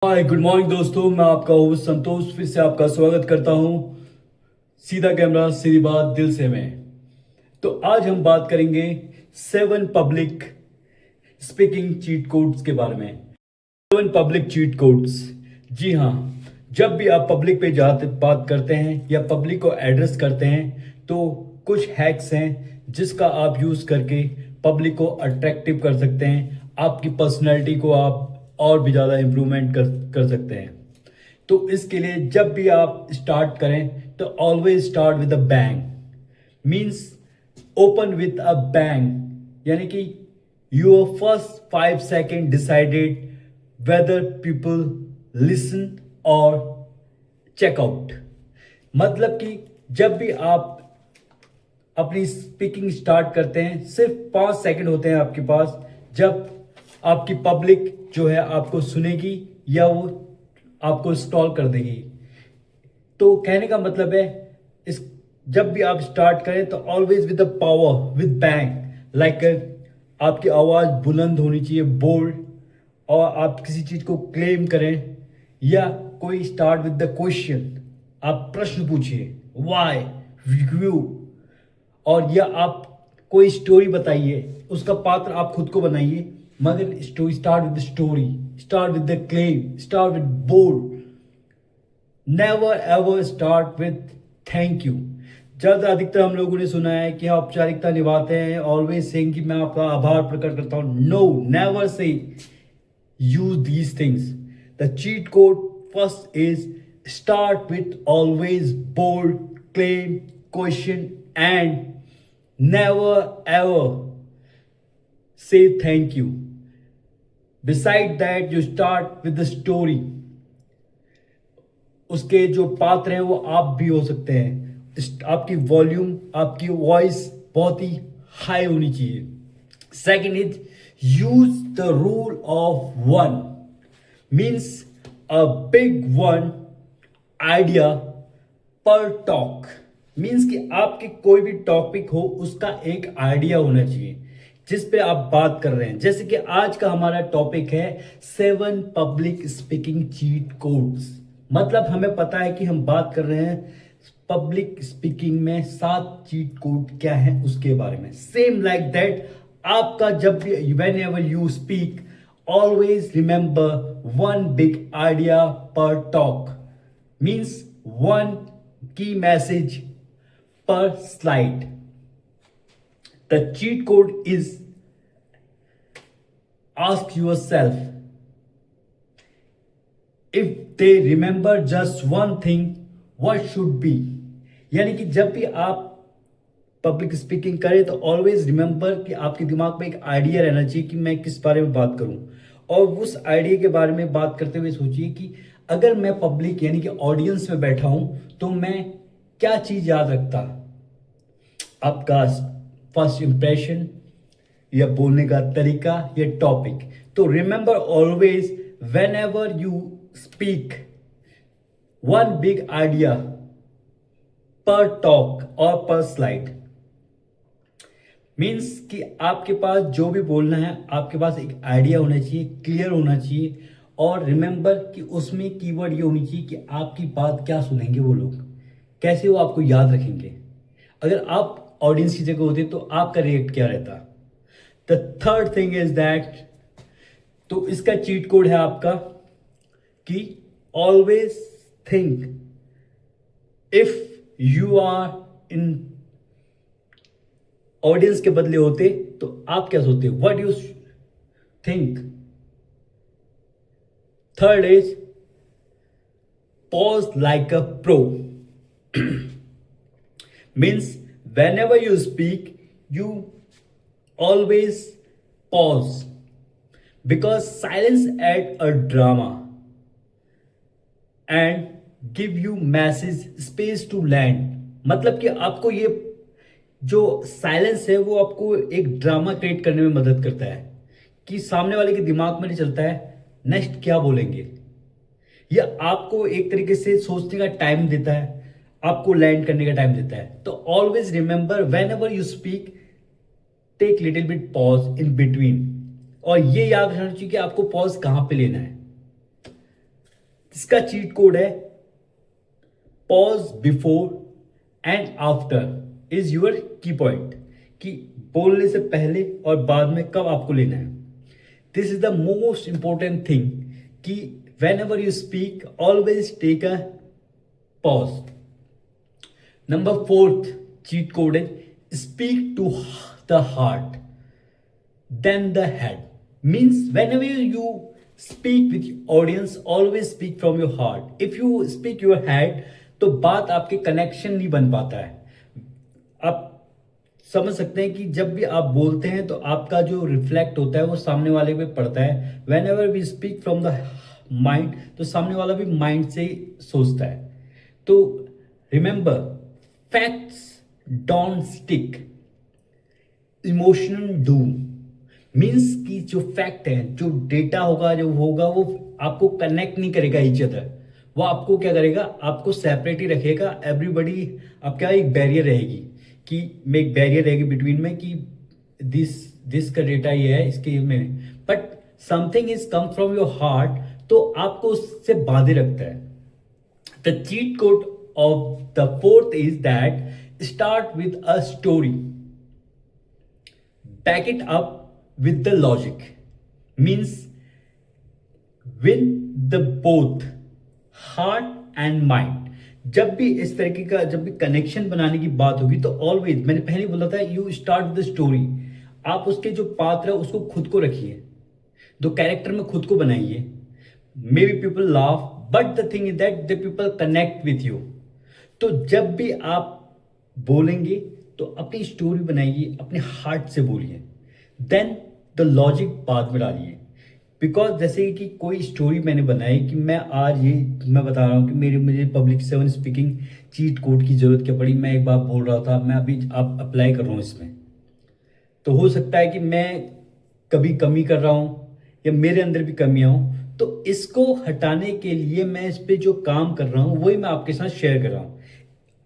Hi good morning दोस्तों, मैं आपका होस्ट संतोष फिर से आपका स्वागत करता हूं। सीधा कैमरा सीधी बात दिल से में। तो आज हम बात करेंगे 7 पब्लिक स्पीकिंग चीट कोड्स के बारे में। 7 पब्लिक चीट कोड्स। जी हाँ, जब भी आप पब्लिक पे जाते बात करते हैं या पब्लिक को एड्रेस करते हैं तो कुछ हैक्स हैं जिसका आप यूज करके पब्लिक को अट्रैक्टिव कर सकते हैं। आपकी पर्सनैलिटी को आप और भी ज़्यादा इम्प्रूवमेंट कर सकते हैं। तो इसके लिए जब भी आप स्टार्ट करें तो always start with a bang. Means open with a bang, यानी कि your first 5 second decided weather people listen और चेकआउट। मतलब कि जब भी आप अपनी स्पीकिंग स्टार्ट करते हैं सिर्फ 5 सेकंड होते हैं आपके पास, जब आपकी पब्लिक जो है आपको सुनेगी या वो आपको स्टॉल कर देगी। तो कहने का मतलब है इस जब भी आप स्टार्ट करें तो always with the power with bang. Like आपकी आवाज बुलंद होनी चाहिए, बोल्ड, और आप किसी चीज को क्लेम करें या कोई स्टार्ट विद द क्वेश्चन। आप प्रश्न पूछिए, व्हाई, क्यों, और या आप कोई स्टोरी बताइए, उसका पात्र आप खुद को बनाइए, मगर story start with the story, start with the claim, start with bold. Never ever start with thank you. ज्यादा अधिकतर हम लोगों ने सुना है कि औपचारिकता निभाते हैं, ऑलवेज सेइंग कि मैं आपका आभार प्रकट करता हूं। No, never say use these things. The cheat code first is start with always bold, claim, question and never ever say thank you. Beside that, you start with the story. उसके जो पात्र हैं वो आप भी हो सकते हैं। आपकी वॉल्यूम, आपकी वॉइस बहुत ही हाई होनी चाहिए। Second is use the rule of one. Means a big one idea पर टॉक। मीन्स कि आपके कोई भी टॉपिक हो उसका एक आइडिया होना चाहिए जिस पे आप बात कर रहे हैं। जैसे कि आज का हमारा टॉपिक है 7 पब्लिक स्पीकिंग चीट कोड्स। मतलब हमें पता है कि हम बात कर रहे हैं पब्लिक स्पीकिंग में 7 चीट कोड क्या है उसके बारे में। सेम लाइक दैट, आपका जब भी when ever you speak always remember one big idea पर टॉक। मीन्स वन की message per slide. The cheat code is ask yourself if they remember just one thing, what should be। यानी कि जब भी आप पब्लिक स्पीकिंग करें तो always remember कि आपके दिमाग में एक आइडिया रहना चाहिए कि मैं किस बारे में बात करूं, और उस आइडिया के बारे में बात करते हुए सोचिए कि अगर मैं पब्लिक यानी कि ऑडियंस में बैठा हूं तो मैं क्या चीज याद रखता। आपका फर्स्ट इंप्रेशन या बोलने का तरीका या टॉपिक। तो remember always whenever you speak one big idea पर टॉक और पर स्लाइड। मीन्स कि आपके पास जो भी बोलना है आपके पास एक आइडिया होना चाहिए, क्लियर होना चाहिए, और रिमेंबर कि उसमें कीवर्ड ये होनी चाहिए कि आपकी बात क्या सुनेंगे वो लोग, कैसे वो आपको याद रखेंगे। अगर आप ऑडियंस की जगह होते तो आपका रिएक्ट क्या रहता। The third thing is that, तो इसका चीट कोड है आपका कि always think if you are in audience के बदले होते तो आप क्या सोचते, what you think. Third is pause like a pro. Means whenever you speak, you always pause because silence add a drama and give you message space to land। मतलब कि आपको ये जो साइलेंस है वो आपको एक ड्रामा क्रिएट करने में मदद करता है कि सामने वाले के दिमाग में नहीं चलता है नेक्स्ट क्या बोलेंगे, या आपको एक तरीके से सोचने का टाइम देता है, आपको लैंड करने का टाइम देता है। तो always remember whenever you speak take little bit pause in between, और ये याद रखना चाहिए कि आपको पॉज कहां पे लेना है। इसका चीट कोड है pause before and after is your key point, कि बोलने से पहले और बाद में कब आपको लेना है। This is the most important thing कि whenever you speak always take a pause. Number fourth cheat code है speak to the heart than the head. Means whenever you speak with audience, always speak from your heart. If you speak your head, तो बात आपके connection नहीं बन पाता है। आप समझ सकते हैं कि जब भी आप बोलते हैं तो आपका जो रिफ्लेक्ट होता है वो सामने वाले पे पड़ता है। Whenever we speak from the mind, तो सामने वाला भी माइंड से ही सोचता है। तो remember, facts don't stick, emotional do. Means कि जो फैक्ट है, जो डेटा होगा, जो होगा, वो आपको कनेक्ट नहीं करेगा ईच अदर। वो आपको क्या करेगा, आपको सेपरेट ही रखेगा। एवरीबडी, अब क्या एक बैरियर रहेगी, कि में एक बैरियर रहेगी बिटवीन में, कि दिस का डेटा ये है इसके में, but something is come from your heart, तो आपको उससे बांधे रखता है। The cheat code of the fourth is that start with a story, back it up with the logic. Means win the both heart and mind. जब भी इस तरीके का, जब भी कनेक्शन बनाने की बात होगी, तो ऑलवेज, मैंने पहले बोला था, यू स्टार्ट द स्टोरी। आप उसके जो पात्र है उसको खुद को रखिए, दो कैरेक्टर में खुद को बनाइए। May be people laugh, but the thing is that the people connect with you. तो जब भी आप बोलेंगे तो अपनी स्टोरी बनाइए, अपने हार्ट से बोलिए, देन द लॉजिक बाद में डालिए। बिकॉज जैसे कि कोई स्टोरी मैंने बनाई कि मैं आज ये मैं बता रहा हूँ कि मुझे पब्लिक 7 स्पीकिंग चीट कोड की जरूरत क्या पड़ी। मैं एक बार बोल रहा था, मैं अभी आप अप्लाई कर रहा हूँ इसमें, तो हो सकता है कि मैं कभी कमी कर रहा हूँ या मेरे अंदर भी कमियां हो, तो इसको हटाने के लिए मैं इस पे जो काम कर रहा हूँ वही मैं आपके साथ शेयर कर रहा हूँ।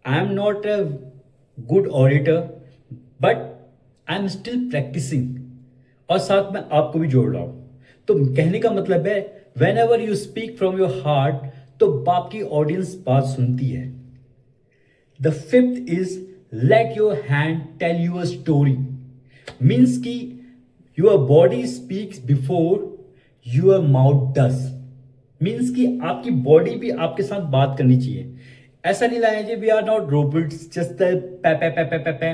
I am not a good auditor, but I am still practicing, और साथ में आपको भी जोड़ रहा हूं। तो कहने का मतलब है, whenever you speak from your heart, तो बाकी ऑडियंस बात सुनती है। The fifth is let your hand tell your story. Means की your body speaks before your mouth does. Means कि आपकी बॉडी भी आपके साथ बात करनी चाहिए। ऐसा नहीं लाया जी, we are not robots, just pay pay pay pay pay पे,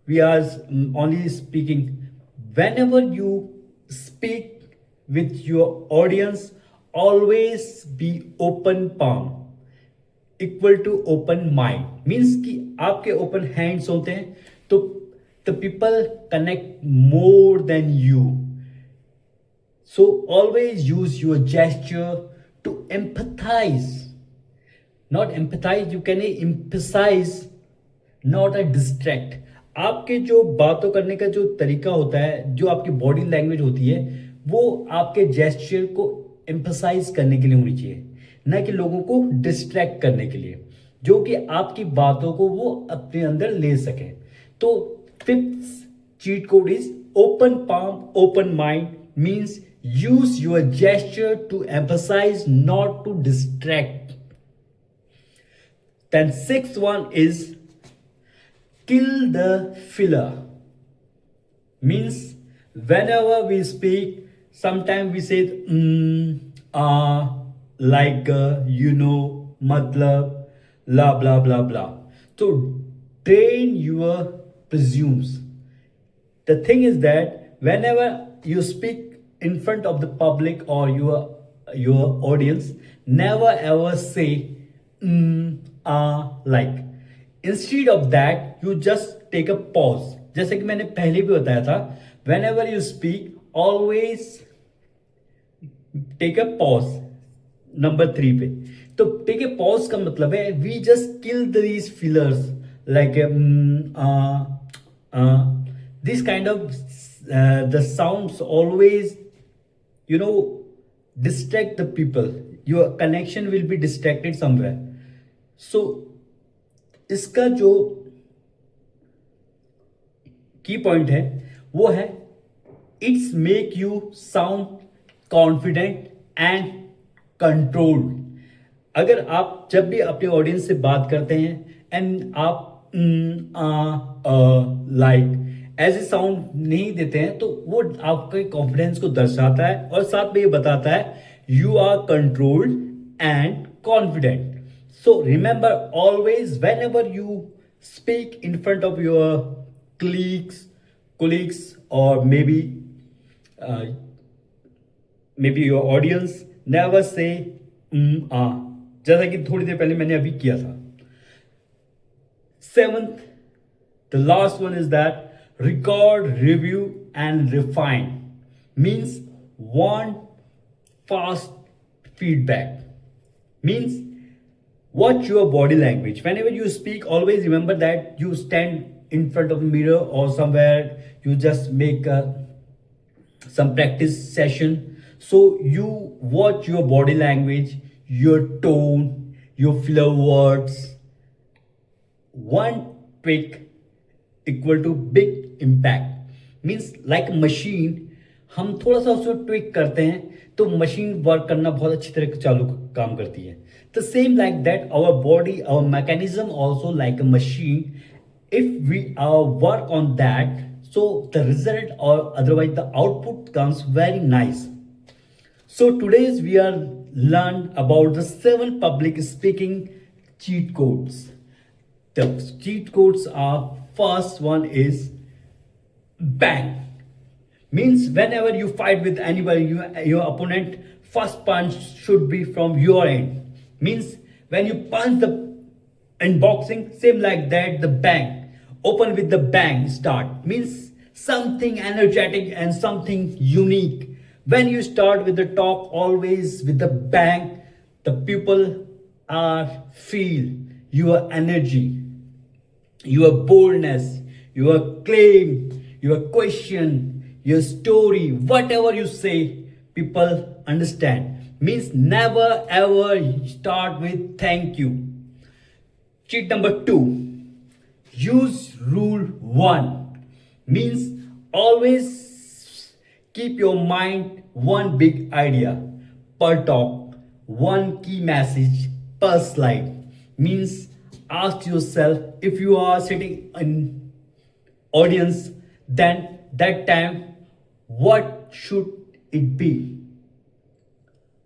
we are only speaking. Whenever you speak with your audience, always be open palm equal to open mind। Means कि आपके open hands होते हैं, तो the people connect more than you। So always use your gesture to empathize, not empathize, you can emphasize, not a distract. आपके जो बातों करने का जो तरीका होता है, जो आपकी बॉडी लैंग्वेज होती है, वो आपके जेस्चर को एम्फसाइज करने के लिए होनी चाहिए, ना कि लोगों को डिस्ट्रैक्ट करने के लिए, जो कि आपकी बातों को वो अपने अंदर ले सके। तो fifth cheat code is open palm open mind. Means use your gesture to emphasize, not to distract. Then sixth one is kill the filler। Means whenever we speak, sometimes we say like you know, matlab, blah blah blah blah। So train your presumes। The thing is that whenever you speak in front of the public or your audience, never ever say like। Instead of that you just take a pause. जैसे कि मैंने पहले भी बताया था, whenever you speak always take a pause. Number 3 पे, तो take a pause का मतलब है we just kill these fillers, like this kind of the sounds always you know distract the people, your connection will be distracted somewhere। so इसका जो की point है वो है it's make you sound confident and control. अगर आप जब भी अपने ऑडियंस से बात करते हैं एंड आप लाइक ऐसे साउंड नहीं देते हैं तो वो आपके कॉन्फिडेंस को दर्शाता है और साथ में ये बताता है you are controlled and confident. So remember always whenever you speak in front of your colleagues or maybe your audience, never say जैसा कि थोड़ी देर पहले मैंने अभी किया था। Seventh, the last one is that record, review, and refine means want fast feedback. Means watch your body language. Whenever you speak, always remember that you stand in front of the mirror or somewhere, you just make some practice session. So you watch your body language, your tone, your filler words. One tweak equal to big impact. Means like machine, हम थोड़ा सा उसको tweak करते हैं तो machine work करना बहुत अच्छी तरह चालू काम करती है। The same like that our body, our mechanism also like a machine. If we work on that, so the result or otherwise the output comes very nice. So today's we are learned about the 7 public speaking cheat codes. The cheat codes are, first one is bang. Means whenever you fight with anybody, your opponent, first punch should be from your end. Means when you punch the in boxing, same like that, the bang. Open with the bang start. Means something energetic and something unique. When you start with the talk, always with the bang, the people are feel your energy, your boldness, your claim, your question, your story, whatever you say, people understand. Means never ever start with thank you. Cheat number 2, use rule 1. Means always keep your mind one big idea per talk, one key message per slide. Means ask yourself, if you are sitting in audience, then that time what should it be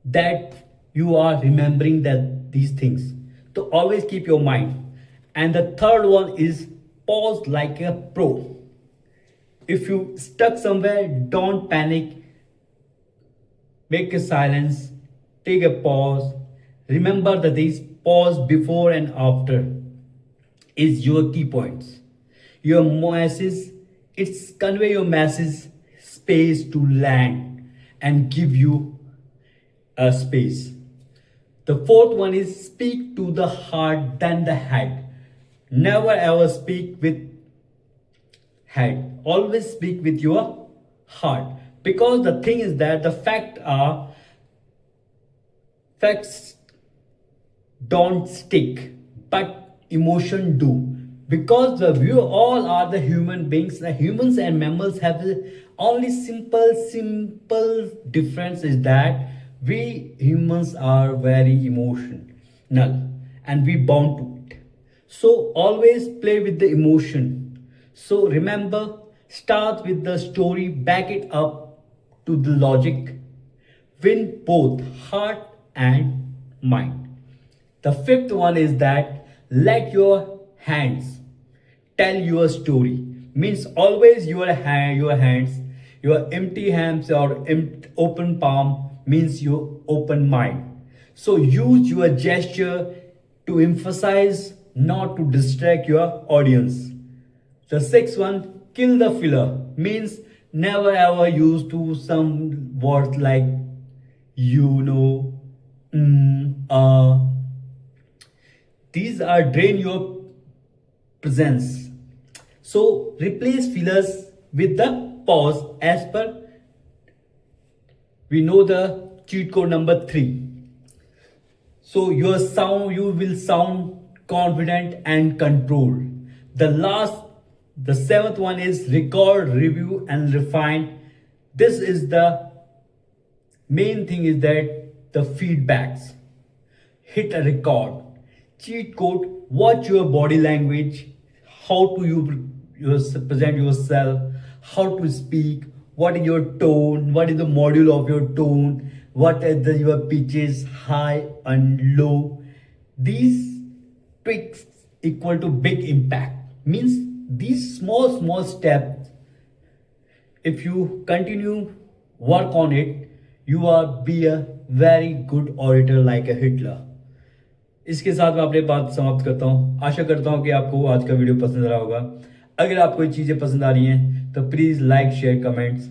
that you are remembering that these things. So always keep your mind. And the third one is pause like a pro. If you stuck somewhere, don't panic. Make a silence, take a pause. Remember that this pause before and after is your key points. Your message, it's convey your message, space to land and give you a space. The fourth one is speak to the heart than the head. Never ever speak with head. Always speak with your heart. Because the thing is that the facts don't stick, but emotion do. Because we all are the human beings. The humans and mammals have the only simple difference is that we humans are very emotional and we bound to it. So always play with the emotion. So remember, start with the story, back it up to the logic, win both heart and mind. The fifth one is that let your hands tell your story. Means always your hands, your empty hands or open palm means your open mind. So use your gesture to emphasize, not to distract your audience. The sixth one, kill the filler. Means never ever use to some words like you know, these are drain your presence. So replace fillers with the pause as per we know the cheat code number 3. So you will sound confident and controlled. The seventh one is record, review, and refine. This is the main thing is that the feedbacks, hit a record, cheat code, watch your body language, how to present yourself, how to speak, what is your tone, what is the module of your tone, what are your pitches, high and low. These tweaks equal to big impact. Means these small steps, if you continue work on it, you are be a very good orator like a Hitler. इसके साथ मैं अपनी बात समाप्त करता हूँ। आशा करता हूँ कि आपको आज का वीडियो पसंद आ रहा होगा। अगर आपको ये चीज़ें पसंद आ रही हैं तो प्लीज़ लाइक शेयर कमेंट्स